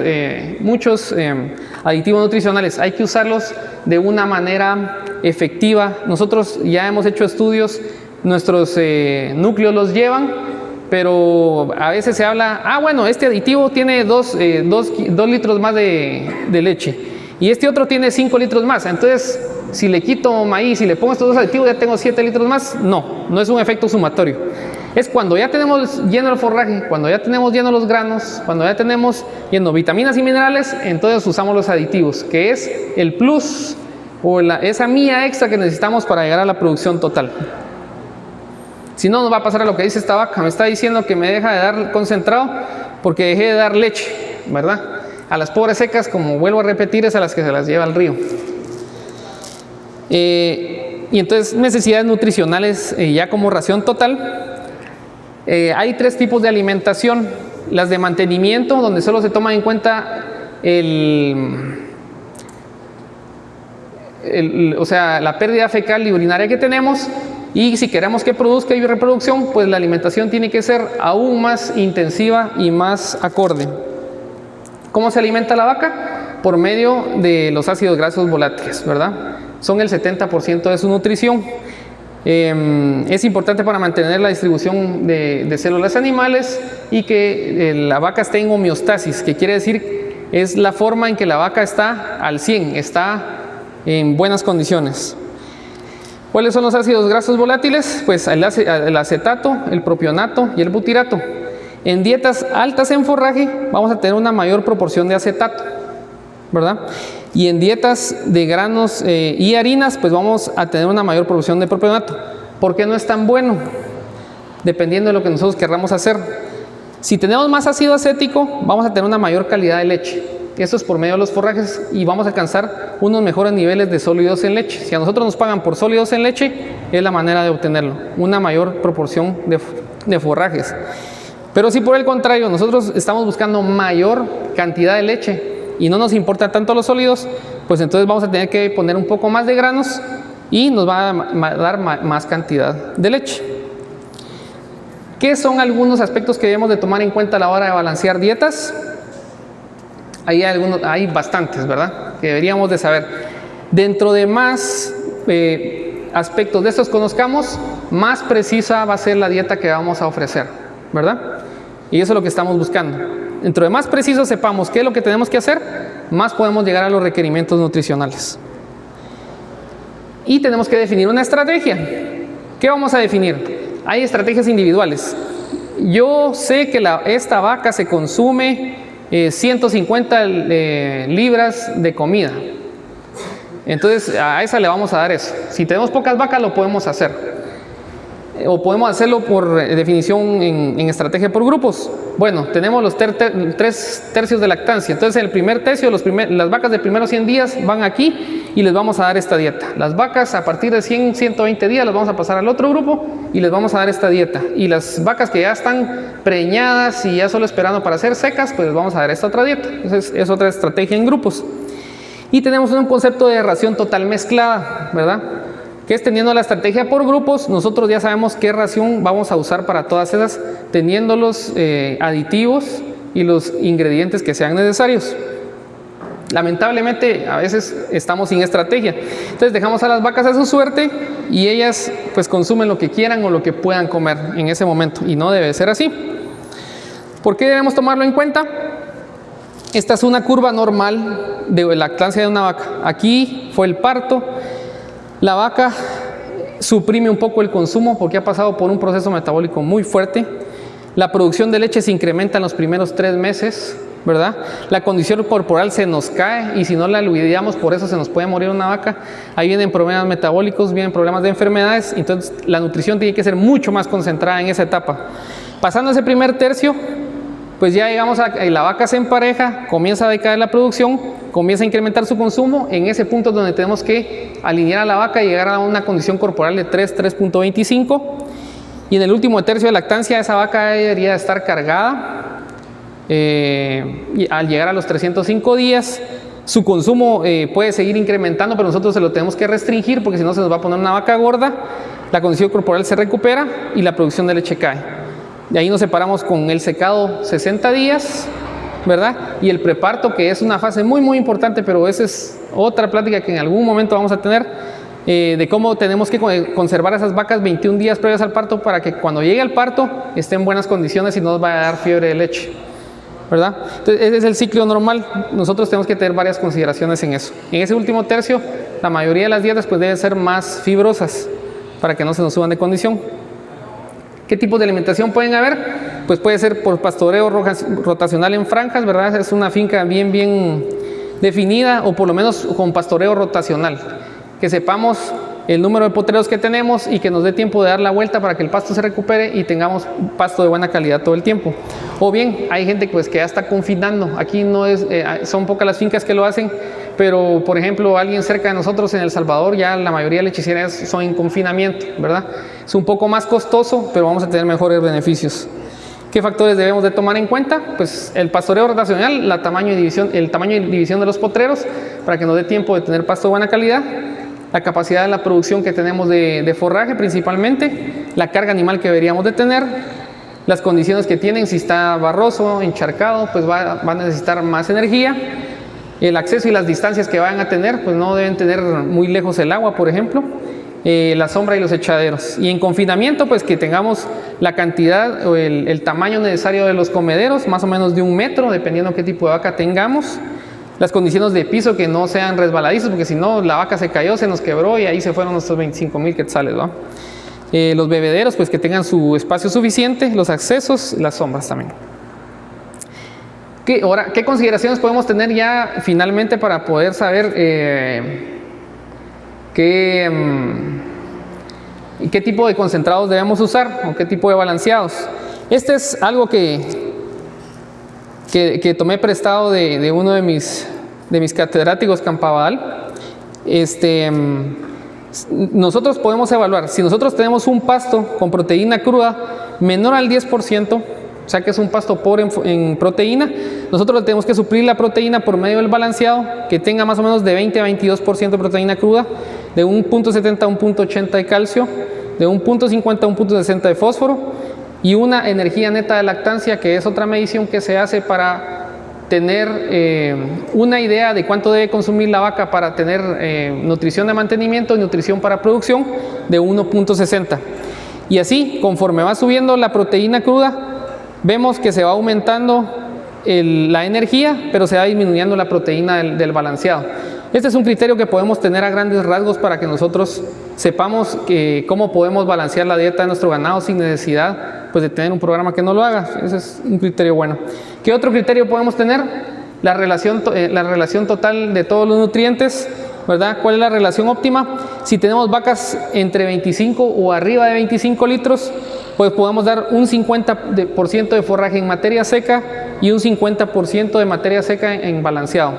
aditivos nutricionales, hay que usarlos de una manera efectiva. Nosotros ya hemos hecho estudios, nuestros núcleos los llevan, pero a veces se habla, bueno, este aditivo tiene 2 litros más de leche y este otro tiene 5 litros más, entonces si le quito maíz y le pongo estos 2 aditivos ya tengo 7 litros más. No es un efecto sumatorio. Es cuando ya tenemos lleno el forraje, cuando ya tenemos lleno los granos, cuando ya tenemos lleno vitaminas y minerales, entonces usamos los aditivos, que es el plus o esa milla extra que necesitamos para llegar a la producción total. Si no, nos va a pasar a lo que dice esta vaca. Me está diciendo que me deja de dar concentrado porque dejé de dar leche, ¿verdad? A las pobres secas, como vuelvo a repetir, es a las que se las lleva al río. Y entonces necesidades nutricionales ya como ración total. Hay 3 tipos de alimentación: las de mantenimiento, donde solo se toma en cuenta la pérdida fecal y urinaria que tenemos, y si queremos que produzca y reproducción, pues la alimentación tiene que ser aún más intensiva y más acorde. ¿Cómo se alimenta la vaca? Por medio de los ácidos grasos volátiles, ¿verdad? Son el 70% de su nutrición. Es importante para mantener la distribución de células animales y que la vaca esté en homeostasis, que quiere decir es la forma en que la vaca está al 100, está en buenas condiciones. ¿Cuáles son los ácidos grasos volátiles? Pues el acetato, el propionato y el butirato. En dietas altas en forraje vamos a tener una mayor proporción de acetato, ¿verdad? Y en dietas de granos y harinas, pues vamos a tener una mayor proporción de propionato. ¿Por qué no es tan bueno? Dependiendo de lo que nosotros querramos hacer. Si tenemos más ácido acético, vamos a tener una mayor calidad de leche. Esto es por medio de los forrajes y vamos a alcanzar unos mejores niveles de sólidos en leche. Si a nosotros nos pagan por sólidos en leche, es la manera de obtenerlo, una mayor proporción de forrajes. Pero si por el contrario nosotros estamos buscando mayor cantidad de leche y no nos importa tanto los sólidos, pues entonces vamos a tener que poner un poco más de granos y nos va a dar más cantidad de leche. ¿Qué son algunos aspectos que debemos de tomar en cuenta a la hora de balancear dietas? Hay bastantes, ¿verdad? Que deberíamos de saber. Dentro de más aspectos de estos conozcamos, más precisa va a ser la dieta que vamos a ofrecer, ¿verdad? Y eso es lo que estamos buscando. Dentro de más preciso sepamos qué es lo que tenemos que hacer, más podemos llegar a los requerimientos nutricionales. Y tenemos que definir una estrategia. ¿Qué vamos a definir? Hay estrategias individuales. Yo sé que esta vaca se consume 150 libras de comida. Entonces a esa le vamos a dar eso. Si tenemos pocas vacas lo podemos hacer. O podemos hacerlo por definición en estrategia por grupos. Bueno, tenemos los 3 tercios de lactancia. Entonces el primer tercio, las vacas de primeros 100 días van aquí y les vamos a dar esta dieta. Las vacas a partir de 120 días las vamos a pasar al otro grupo y les vamos a dar esta dieta. Y las vacas que ya están preñadas y ya solo esperando para ser secas, pues les vamos a dar esta otra dieta. Entonces es otra estrategia en grupos. Y tenemos un concepto de ración total mezclada, ¿verdad? Que es teniendo la estrategia por grupos, nosotros ya sabemos qué ración vamos a usar para todas esas, teniendo los aditivos y los ingredientes que sean necesarios. Lamentablemente a veces estamos sin estrategia, entonces dejamos a las vacas a su suerte y ellas pues consumen lo que quieran o lo que puedan comer en ese momento, y no debe ser así. ¿Por qué debemos tomarlo en cuenta? Esta es una curva normal de lactancia de una vaca. Aquí fue el parto. La vaca suprime un poco el consumo porque ha pasado por un proceso metabólico muy fuerte. La producción de leche se incrementa en los primeros 3 meses, ¿verdad? La condición corporal se nos cae y si no la lidiamos, por eso se nos puede morir una vaca. Ahí vienen problemas metabólicos, vienen problemas de enfermedades. Entonces la nutrición tiene que ser mucho más concentrada en esa etapa. Pasando ese primer tercio, pues ya llegamos a la vaca se empareja, comienza a decaer la producción, comienza a incrementar su consumo. En ese punto es donde tenemos que alinear a la vaca y llegar a una condición corporal de 3.25. Y en el último tercio de lactancia esa vaca debería estar cargada. Y al llegar a los 305 días su consumo puede seguir incrementando, pero nosotros se lo tenemos que restringir porque si no se nos va a poner una vaca gorda. La condición corporal se recupera y la producción de leche cae. De ahí nos separamos con el secado 60 días, ¿verdad? Y el preparto, que es una fase muy muy importante, pero esa es otra plática que en algún momento vamos a tener, de cómo tenemos que conservar a esas vacas 21 días previos al parto para que cuando llegue al parto esté en buenas condiciones y no nos vaya a dar fiebre de leche, ¿verdad? Entonces ese es el ciclo normal. Nosotros tenemos que tener varias consideraciones en eso. En ese último tercio, la mayoría de las dietas pues deben ser más fibrosas para que no se nos suban de condición. ¿Qué tipo de alimentación pueden haber? Pues puede ser por pastoreo rotacional en franjas, ¿verdad? Es una finca bien definida, o por lo menos con pastoreo rotacional. Que sepamos el número de potreros que tenemos y que nos dé tiempo de dar la vuelta para que el pasto se recupere y tengamos pasto de buena calidad todo el tiempo. O bien, hay gente pues que ya está confinando. Aquí no es, son pocas las fincas que lo hacen, pero por ejemplo alguien cerca de nosotros en El Salvador, ya la mayoría de lecherías son en confinamiento, ¿verdad? Es un poco más costoso, pero vamos a tener mejores beneficios. ¿Qué factores debemos de tomar en cuenta? Pues el pastoreo rotacional, el tamaño y división de los potreros para que nos dé tiempo de tener pasto de buena calidad. La capacidad de la producción que tenemos de forraje principalmente, la carga animal que deberíamos de tener, las condiciones que tienen, si está barroso, encharcado, pues va a necesitar más energía, el acceso y las distancias que vayan a tener, pues no deben tener muy lejos el agua, por ejemplo, la sombra y los echaderos. Y en confinamiento, pues que tengamos la cantidad o el tamaño necesario de los comederos, más o menos de 1 metro, dependiendo qué tipo de vaca tengamos. Las condiciones de piso que no sean resbaladizos, porque si no la vaca se cayó, se nos quebró y ahí se fueron nuestros 25,000 quetzales, ¿va? Los bebederos, pues que tengan su espacio suficiente, los accesos, las sombras también. Ahora, ¿qué consideraciones podemos tener ya finalmente para poder saber qué tipo de concentrados debemos usar o qué tipo de balanceados? Este es algo que tomé prestado de uno de mis catedráticos Campabadal. Nosotros podemos evaluar, si nosotros tenemos un pasto con proteína cruda menor al 10%, o sea que es un pasto pobre en proteína, nosotros le tenemos que suplir la proteína por medio del balanceado, que tenga más o menos de 20 a 22% de proteína cruda, de 1.70 a 1.80 de calcio, de 1.50 a 1.60 de fósforo, y una energía neta de lactancia, que es otra medición que se hace para tener una idea de cuánto debe consumir la vaca para tener nutrición de mantenimiento y nutrición para producción, de 1.60. Y así, conforme va subiendo la proteína cruda, vemos que se va aumentando la energía, pero se va disminuyendo la proteína del balanceado. Este es un criterio que podemos tener a grandes rasgos para que nosotros sepamos cómo podemos balancear la dieta de nuestro ganado sin necesidad pues, de tener un programa que no lo haga. Ese es un criterio bueno. ¿Qué otro criterio podemos tener? La relación total de todos los nutrientes, ¿verdad? ¿Cuál es la relación óptima? Si tenemos vacas entre 25 o arriba de 25 litros, pues podemos dar un 50% de forraje en materia seca y un 50% de materia seca en balanceado.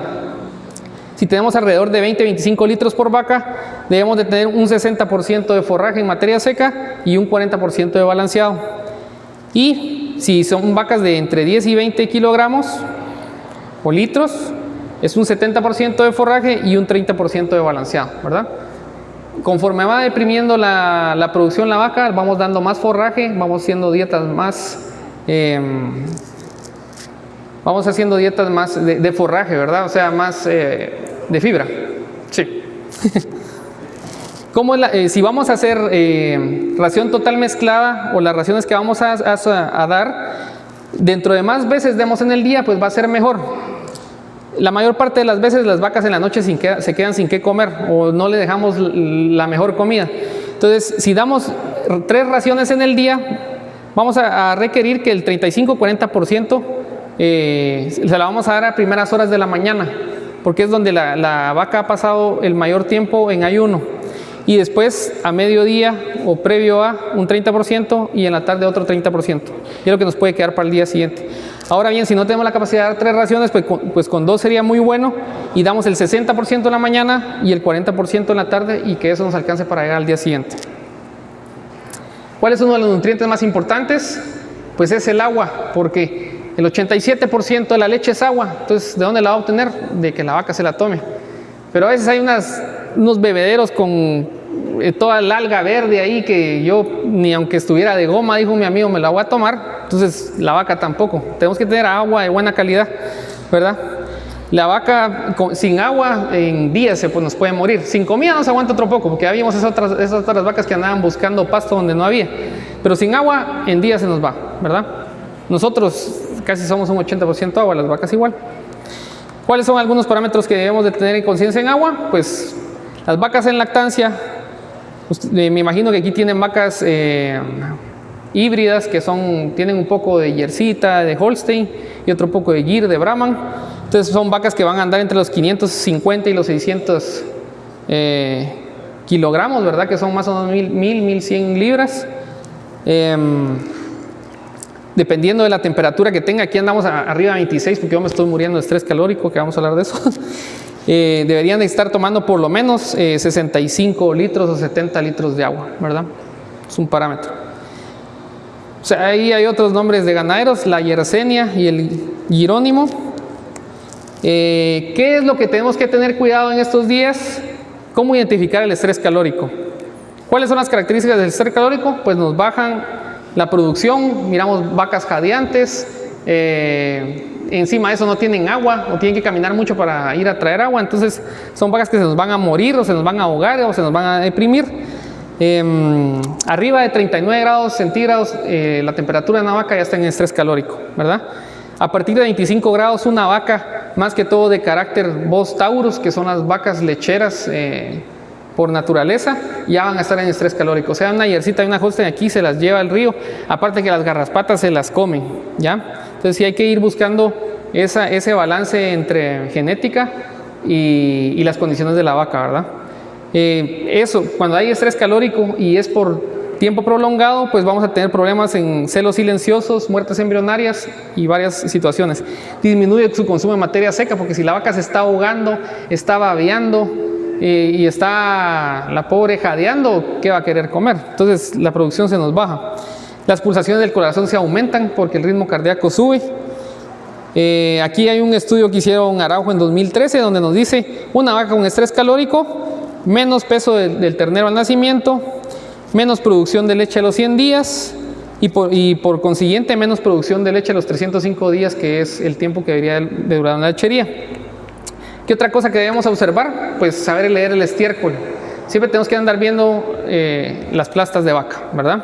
Si tenemos alrededor de 20-25 litros por vaca, debemos de tener un 60% de forraje en materia seca y un 40% de balanceado. Y si son vacas de entre 10 y 20 kilogramos o litros, es un 70% de forraje y un 30% de balanceado, ¿verdad? Conforme va deprimiendo la producción la vaca, vamos dando más forraje, vamos haciendo dietas más de forraje, ¿verdad? O sea, más de fibra. Sí. Si vamos a hacer ración total mezclada o las raciones que vamos a dar, dentro de más veces demos en el día, pues va a ser mejor. La mayor parte de las veces las vacas en la noche se quedan sin qué comer o no le dejamos la mejor comida. Entonces, si damos 3 raciones en el día, vamos a requerir que el 35-40% se la vamos a dar a primeras horas de la mañana, porque es donde la vaca ha pasado el mayor tiempo en ayuno. Y después a mediodía o previo a un 30% y en la tarde otro 30%. Y es lo que nos puede quedar para el día siguiente. Ahora bien, si no tenemos la capacidad de dar 3 raciones, pues con 2 sería muy bueno. Y damos el 60% en la mañana y el 40% en la tarde, y que eso nos alcance para llegar al día siguiente. ¿Cuál es uno de los nutrientes más importantes? Pues es el agua, porque el 87% de la leche es agua. Entonces, ¿de dónde la va a obtener? De que la vaca se la tome. Pero a veces hay unos bebederos con toda la alga verde ahí que yo, ni aunque estuviera de goma, dijo mi amigo, me la voy a tomar. Entonces la vaca tampoco. Tenemos que tener agua de buena calidad, ¿verdad? La vaca sin agua en días nos puede morir. Sin comida nos aguanta otro poco, porque habíamos esas otras vacas que andaban buscando pasto donde no había. Pero sin agua en días se nos va, ¿verdad? Nosotros casi somos un 80% agua, las vacas igual. ¿Cuáles son algunos parámetros que debemos de tener en conciencia en agua? Pues las vacas en lactancia, me imagino que aquí tienen vacas híbridas que tienen un poco de Jersita, de Holstein y otro poco de Gyr, de Brahman. Entonces son vacas que van a andar entre los 550 y los 600 kilogramos, ¿verdad? Que son más o menos 1100 libras. Dependiendo de la temperatura que tenga, aquí andamos arriba de 26 porque yo me estoy muriendo de estrés calórico, que vamos a hablar de eso. Deberían de estar tomando por lo menos 65 litros o 70 litros de agua, ¿verdad? Es un parámetro. O sea, ahí hay otros nombres de ganaderos, la Yersenia y el Hierónimo. ¿Qué es lo que tenemos que tener cuidado en estos días? ¿Cómo identificar el estrés calórico? ¿Cuáles son las características del estrés calórico? Pues nos bajan la producción, miramos vacas jadeantes, encima de eso no tienen agua o tienen que caminar mucho para ir a traer agua, entonces son vacas que se nos van a morir o se nos van a ahogar o se nos van a deprimir. Arriba de 39 grados centígrados la temperatura de una vaca ya está en estrés calórico, ¿verdad? A partir de 25 grados una vaca más que todo de carácter Bos taurus, que son las vacas lecheras por naturaleza, ya van a estar en estrés calórico. O sea, una hiercita y una Holstein aquí se las lleva al río, aparte que las garraspatas se las comen, ¿ya? Entonces sí hay que ir buscando ese balance entre genética y las condiciones de la vaca, ¿verdad? Eso, cuando hay estrés calórico y es por tiempo prolongado, pues vamos a tener problemas en celos silenciosos, muertes embrionarias y varias situaciones. Disminuye su consumo de materia seca, porque si la vaca se está ahogando, está babeando y está la pobre jadeando, ¿qué va a querer comer? Entonces la producción se nos baja. Las pulsaciones del corazón se aumentan porque el ritmo cardíaco sube. Aquí hay un estudio que hicieron Araujo en 2013 donde nos dice una vaca con estrés calórico, menos peso del ternero al nacimiento, menos producción de leche a los 100 días y por consiguiente menos producción de leche a los 305 días, que es el tiempo que debería de durar una lechería. ¿Qué otra cosa que debemos observar? Pues saber leer el estiércol. Siempre tenemos que andar viendo las plastas de vaca, ¿verdad?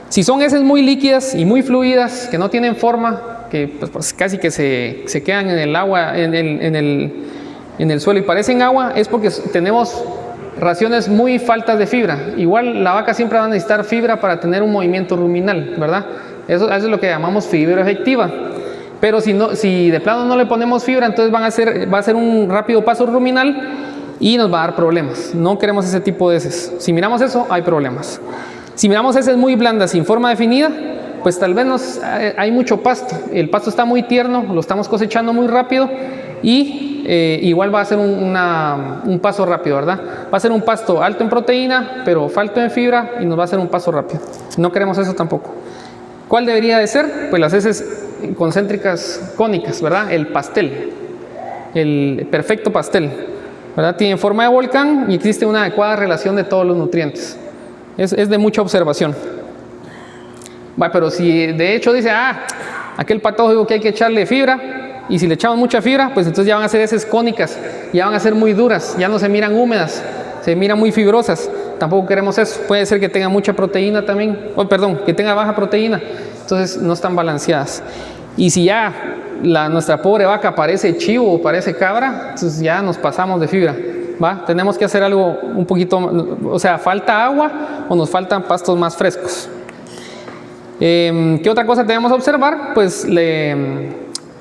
Si son heces muy líquidas y muy fluidas, que no tienen forma, que pues casi que se quedan en el agua, en el suelo y parecen agua, es porque tenemos raciones muy faltas de fibra. Igual la vaca siempre va a necesitar fibra para tener un movimiento ruminal, ¿verdad? Eso es lo que llamamos fibra efectiva. Pero si de plano no le ponemos fibra, entonces va a ser un rápido paso ruminal y nos va a dar problemas. No queremos ese tipo de heces. Si miramos eso, hay problemas. Si miramos heces muy blandas, sin forma definida, pues tal vez hay mucho pasto. El pasto está muy tierno, lo estamos cosechando muy rápido y igual va a ser un paso rápido, ¿verdad? Va a ser un pasto alto en proteína, pero falto en fibra y nos va a hacer un paso rápido. No queremos eso tampoco. ¿Cuál debería de ser? Pues las heces concéntricas cónicas, ¿verdad? El pastel, el perfecto pastel, ¿verdad? Tiene forma de volcán y existe una adecuada relación de todos los nutrientes. Es de mucha observación. Bueno, pero si de hecho dice, aquel patojo dijo que hay que echarle fibra, y si le echamos mucha fibra, pues entonces ya van a ser heces cónicas, ya van a ser muy duras, ya no se miran húmedas, se miran muy fibrosas. Tampoco queremos eso. Puede ser que tenga mucha proteína también, que tenga baja proteína, entonces no están balanceadas. Y si ya nuestra pobre vaca parece chivo o parece cabra, entonces ya nos pasamos de fibra, ¿va? Tenemos que hacer algo un poquito, o sea, falta agua o nos faltan pastos más frescos. ¿Qué otra cosa debemos observar? Pues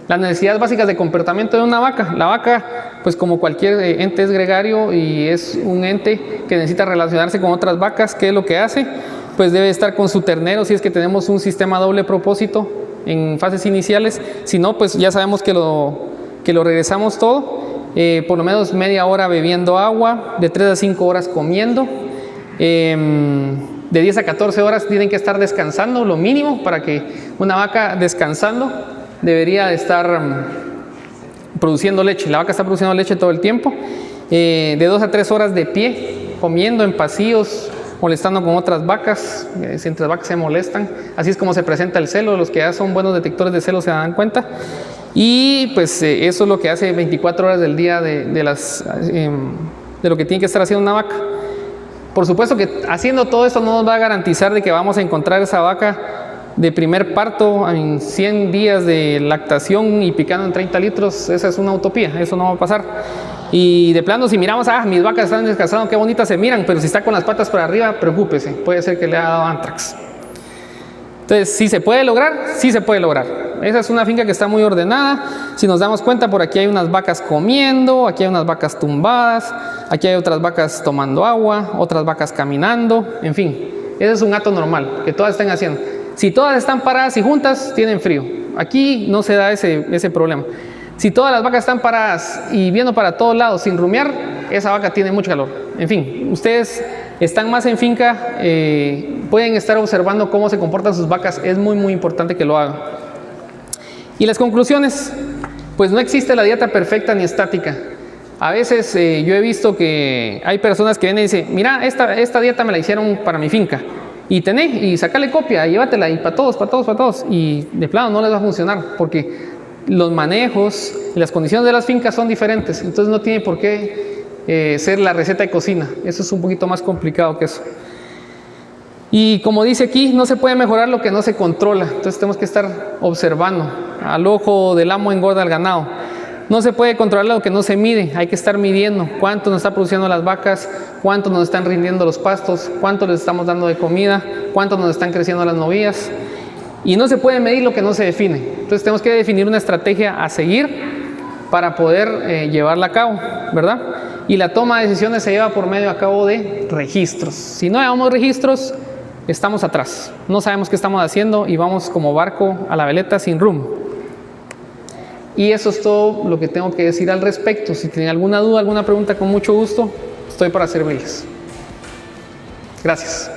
las necesidades básicas de comportamiento de una vaca. La vaca, pues como cualquier ente, es gregario y es un ente que necesita relacionarse con otras vacas. ¿Qué es lo que hace? Pues debe estar con su ternero si es que tenemos un sistema doble propósito en fases iniciales. Si no, pues ya sabemos que lo regresamos todo. Por lo menos media hora bebiendo agua, de 3 a 5 horas comiendo. De 10 a 14 horas tienen que estar descansando, lo mínimo para que una vaca descansando debería de estar produciendo leche. La vaca está produciendo leche todo el tiempo. De 2 a 3 horas de pie, comiendo en pasillos, molestando con otras vacas. Si entre las vacas se molestan, así es como se presenta el celo. Los que ya son buenos detectores de celo se dan cuenta. Y pues eso es lo que hace 24 horas del día de lo que tiene que estar haciendo una vaca. Por supuesto que haciendo todo esto no nos va a garantizar de que vamos a encontrar esa vaca de primer parto en 100 días de lactación y picando en 30 litros. Esa es una utopía, eso no va a pasar. Y de plano, si miramos, mis vacas están descansando, qué bonitas se miran, pero si está con las patas para arriba, preocúpese, puede ser que le haya dado anthrax. Entonces, ¿sí se puede lograr? Sí se puede lograr. Esa es una finca que está muy ordenada. Si nos damos cuenta, por aquí hay unas vacas comiendo, aquí hay unas vacas tumbadas, aquí hay otras vacas tomando agua, otras vacas caminando, en fin. Ese es un hato normal, que todas estén haciendo. Si todas están paradas y juntas, tienen frío. Aquí no se da ese problema. Si todas las vacas están paradas y viendo para todos lados sin rumiar, esa vaca tiene mucho calor. En fin, ustedes están más en finca, pueden estar observando cómo se comportan sus vacas. Es muy, muy importante que lo hagan. Y las conclusiones, pues no existe la dieta perfecta ni estática. A veces yo he visto que hay personas que vienen y dicen, mira, esta dieta me la hicieron para mi finca. Y sacale copia, llévatela, y para todos. Y de plano no les va a funcionar, porque los manejos y las condiciones de las fincas son diferentes. Entonces no tiene por qué ser la receta de cocina. Eso es un poquito más complicado que eso. Y como dice aquí, no se puede mejorar lo que no se controla. Entonces tenemos que estar observando. Al ojo del amo engorda el ganado. No se puede controlar lo que no se mide, hay que estar midiendo cuánto nos está produciendo las vacas, cuánto nos están rindiendo los pastos, cuánto les estamos dando de comida, cuánto nos están creciendo las novillas. Y no se puede medir lo que no se define. Entonces tenemos que definir una estrategia a seguir para poder llevarla a cabo, ¿verdad? Y la toma de decisiones se lleva por medio a cabo de registros. Si no llevamos registros, estamos atrás. No sabemos qué estamos haciendo y vamos como barco a la veleta sin rumbo. Y eso es todo lo que tengo que decir al respecto. Si tienen alguna duda, alguna pregunta, con mucho gusto, estoy para servirles. Gracias.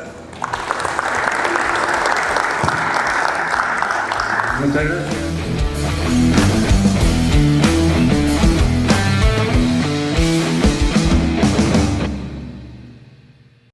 Muchas gracias.